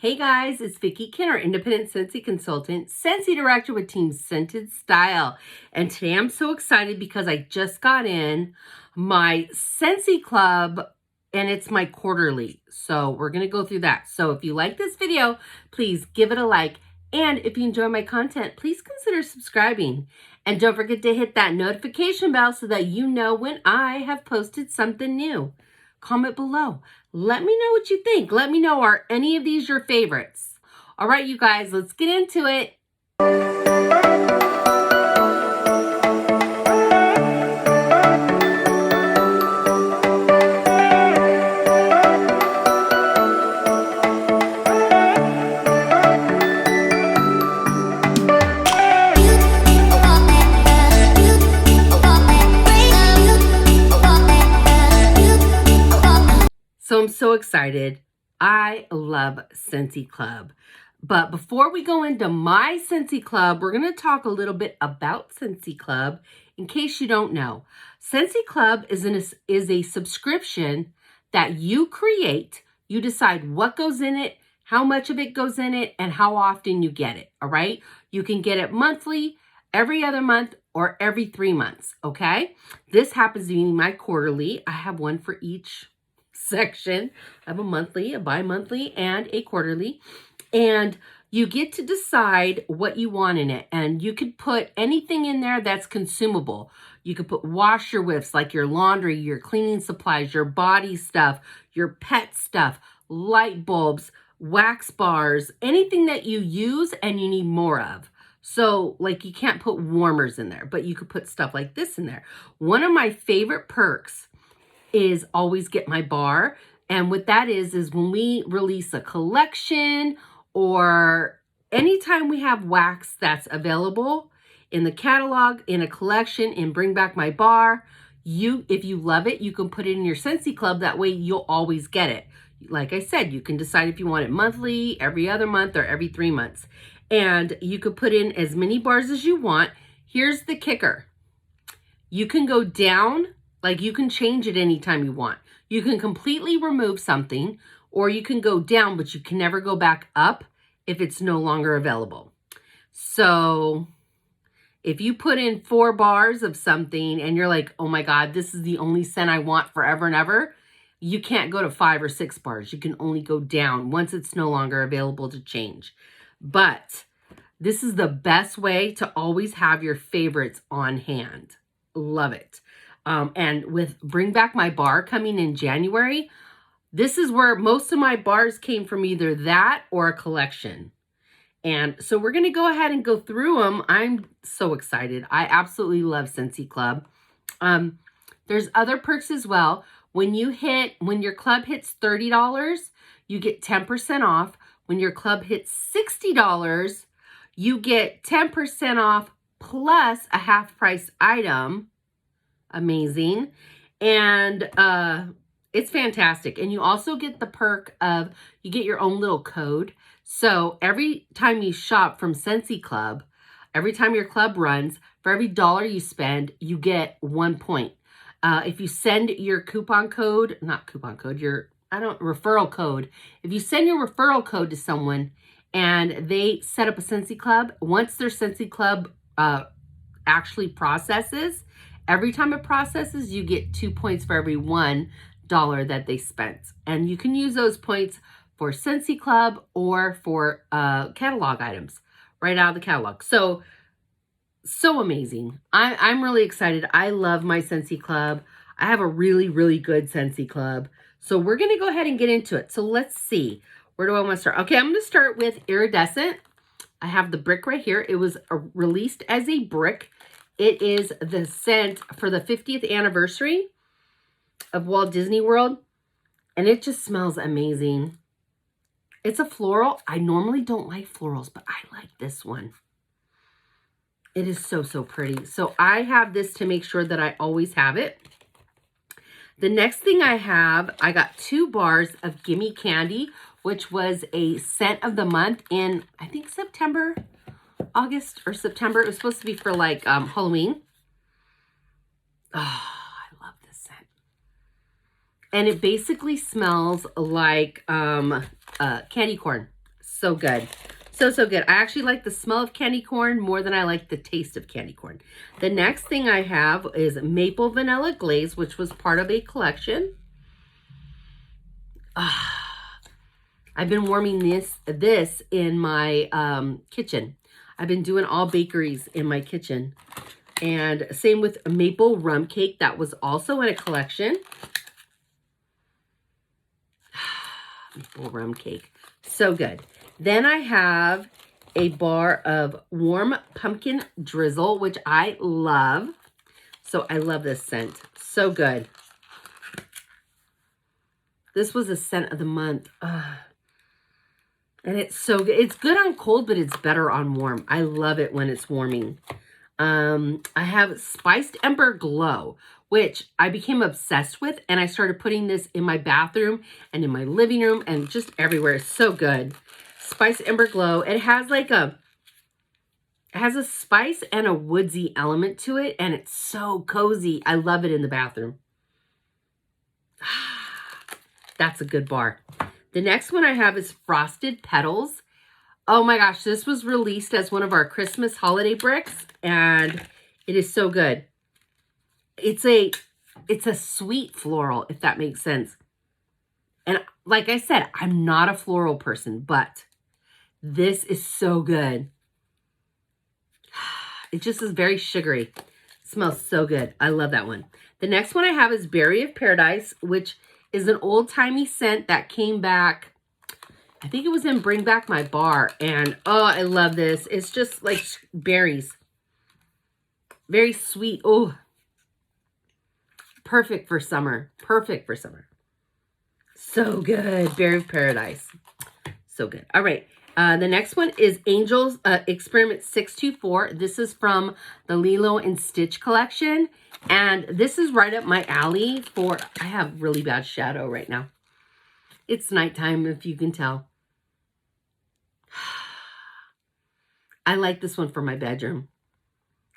Hey guys, it's Vicki Kinner, independent Scentsy consultant, Scentsy director with Team Scented Style. And today I'm so excited because I just got in my Scentsy Club and it's my quarterly. So we're going to go through that. So if you like this video, please give it a like. And if you enjoy my content, please consider subscribing. And don't forget to hit that notification bell so that you know when I have posted something new. Comment below. Let me know what you think. Let me know, are any of these your favorites? All right, you guys, let's get into it. So I'm so excited. I love Scentsy Club. But before we go into my Scentsy Club, we're going to talk a little bit about Scentsy Club in case you don't know. Scentsy Club is a subscription that you create. You decide what goes in it, how much of it goes in it, and how often you get it, all right? You can get it monthly, every other month, or every 3 months, okay? This happens to be my quarterly. I have one for each section. I have a monthly, a bi-monthly, and a quarterly. And you get to decide what you want in it. And you could put anything in there that's consumable. You could put washer whiffs like your laundry, your cleaning supplies, your body stuff, your pet stuff, light bulbs, wax bars, anything that you use and you need more of. So like you can't put warmers in there, but you could put stuff like this in there. One of my favorite perks is always get my bar. And what that is when we release a collection or anytime we have wax that's available in the catalog, in a collection, and bring back my bar, if you love it, you can put it in your Scentsy Club. That way you'll always get it. Like I said, you can decide if you want it monthly, every other month, or every 3 months. And you could put in as many bars as you want. Here's the kicker. You can go down. Like you can change it anytime you want. You can completely remove something or you can go down, but you can never go back up if it's no longer available. So if you put in 4 bars of something and you're like, oh my God, this is the only scent I want forever and ever, you can't go to 5 or 6 bars. You can only go down once it's no longer available to change. But this is the best way to always have your favorites on hand. Love it. And with Bring Back My Bar coming in January, this is where most of my bars came from, either that or a collection. And so we're going to go ahead and go through them. I'm so excited. I absolutely love Scentsy Club. There's other perks as well. When your club hits $30, you get 10% off. When your club hits $60, you get 10% off plus a half price item. Amazing. And it's fantastic. And you also get the perk of, you get your own little code. So every time you shop from Scentsy Club, every time your club runs, for every $1 you spend, you get 1 point. If you send your referral code. If you send your referral code to someone and they set up a Scentsy Club, once their Scentsy Club actually processes, every time it processes, you get 2 points for every $1 that they spent. And you can use those points for Scentsy Club or for catalog items right out of the catalog. So amazing. I'm really excited. I love my Scentsy Club. I have a really, really good Scentsy Club. So we're going to go ahead and get into it. So let's see. Where do I want to start? Okay, I'm going to start with Iridescent. I have the brick right here. It was released as a brick. It is the scent for the 50th anniversary of Walt Disney World. And it just smells amazing. It's a floral. I normally don't like florals, but I like this one. It is so, so pretty. So I have this to make sure that I always have it. The next thing I got 2 bars of Gimme Candy, which was a scent of the month in, I think, August or September. It was supposed to be for like Halloween. Oh, I love this scent. And it basically smells like candy corn. so good. So, so good. I actually like the smell of candy corn more than I like the taste of candy corn. The next thing I have is Maple Vanilla Glaze, which was part of a collection. I've been warming this in my kitchen. I've been doing all bakeries in my kitchen. And same with Maple Rum Cake. That was also in a collection. Maple Rum Cake. So good. Then I have a bar of Warm Pumpkin Drizzle, which I love. So I love this scent. So good. This was a scent of the month. And it's so good. It's good on cold, but it's better on warm. I love it when it's warming. I have Spiced Ember Glow, which I became obsessed with. And I started putting this in my bathroom and in my living room and just everywhere. It's so good. Spiced Ember Glow. It has like it has a spice and a woodsy element to it. And it's so cozy. I love it in the bathroom. That's a good bar. The next one I have is Frosted Petals. Oh my gosh, this was released as one of our Christmas holiday bricks, and it is so good. It's a sweet floral, if that makes sense. And like I said, I'm not a floral person, but this is so good. It just is very sugary. It smells so good. I love that one. The next one I have is Berry of Paradise, which is an old-timey scent that came back. I think it was in Bring Back My Bar. And, oh, I love this. It's just like berries. Very sweet. Oh, perfect for summer. Perfect for summer. So good. Berry of Paradise. So good. All right. The next one is Angels Experiment 624. This is from the Lilo and Stitch collection. And this is right up my alley for, I have really bad shadow right now. It's nighttime, if you can tell. I like this one for my bedroom.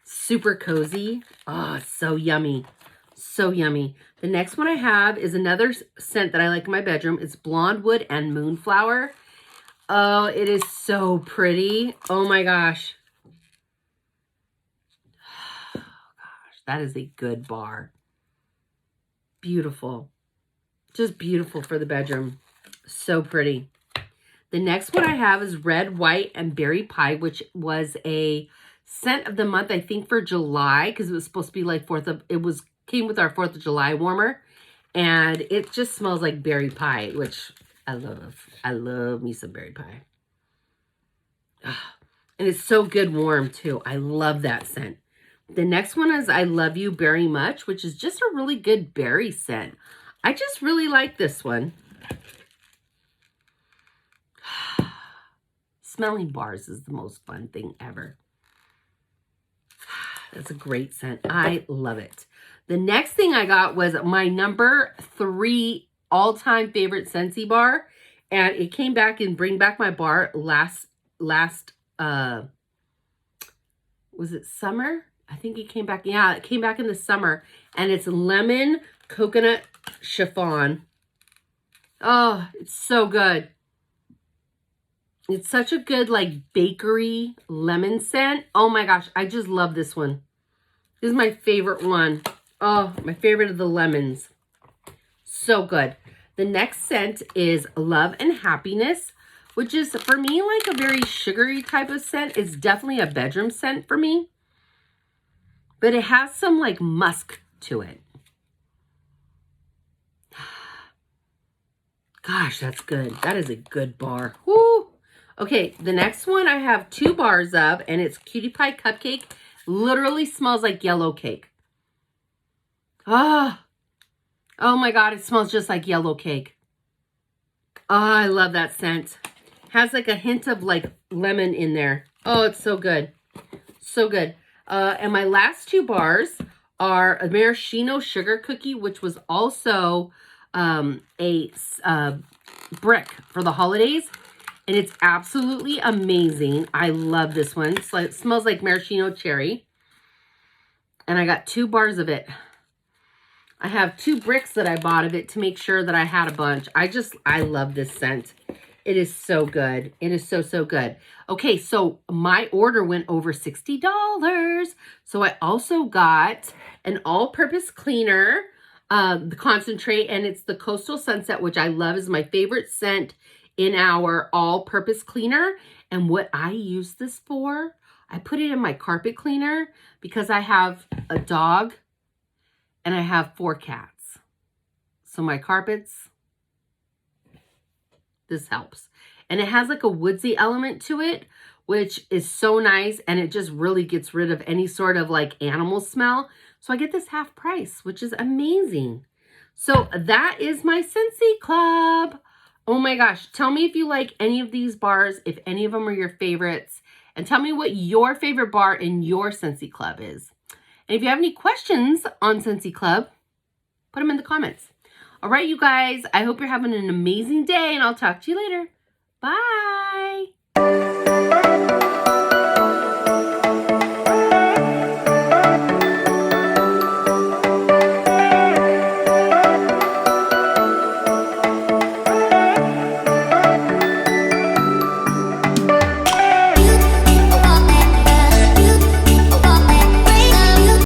Super cozy. Oh, so yummy. So yummy. The next one I have is another scent that I like in my bedroom. It's Blonde Wood and Moonflower. Oh, it is so pretty. Oh my gosh. That is a good bar. Beautiful. Just beautiful for the bedroom. So pretty. The next one I have is Red, White, and Berry Pie, which was a scent of the month, I think, for July, because it was supposed to be like came with our 4th of July warmer. And it just smells like berry pie, which I love. I love me some berry pie. And it's so good warm, too. I love that scent. The next one is I Love You Very Much, which is just a really good berry scent. I just really like this one. Smelling bars is the most fun thing ever. That's a great scent. I love it. The next thing I got was my number 3 all-time favorite Scentsy bar. And it came back in Bring Back My Bar last was it summer? I think it came back. Yeah, it came back in the summer. And it's Lemon Coconut Chiffon. Oh, it's so good. It's such a good, like, bakery lemon scent. Oh, my gosh. I just love this one. This is my favorite one. Oh, my favorite of the lemons. So good. The next scent is Love and Happiness, which is, for me, like a very sugary type of scent. It's definitely a bedroom scent for me. But it has some, like, musk to it. Gosh, that's good. That is a good bar. Woo! Okay, the next one I have 2 bars of, and it's Cutie Pie Cupcake. Literally smells like yellow cake. Oh my God, it smells just like yellow cake. Oh, I love that scent. Has like a hint of like lemon in there. Oh, it's so good. So good. And my last 2 bars are a maraschino sugar cookie, which was also a brick for the holidays. And it's absolutely amazing. I love this one. It smells like maraschino cherry. And I got 2 bars of it. I have 2 bricks that I bought of it to make sure that I had a bunch. I love this scent. It is so good. It is so, so good. Okay, so my order went over $60. So I also got an all-purpose cleaner, the concentrate, and it's the Coastal Sunset, which I love, is my favorite scent in our all-purpose cleaner. And what I use this for, I put it in my carpet cleaner because I have a dog and I have 4 cats. So my carpets, this helps. And it has like a woodsy element to it, which is so nice. And it just really gets rid of any sort of like animal smell. So I get this half price, which is amazing. So that is my Scentsy Club. Oh my gosh. Tell me if you like any of these bars, if any of them are your favorites. And tell me what your favorite bar in your Scentsy Club is. And if you have any questions on Scentsy Club, put them in the comments. All right, you guys, I hope you're having an amazing day, and I'll talk to you later. Bye.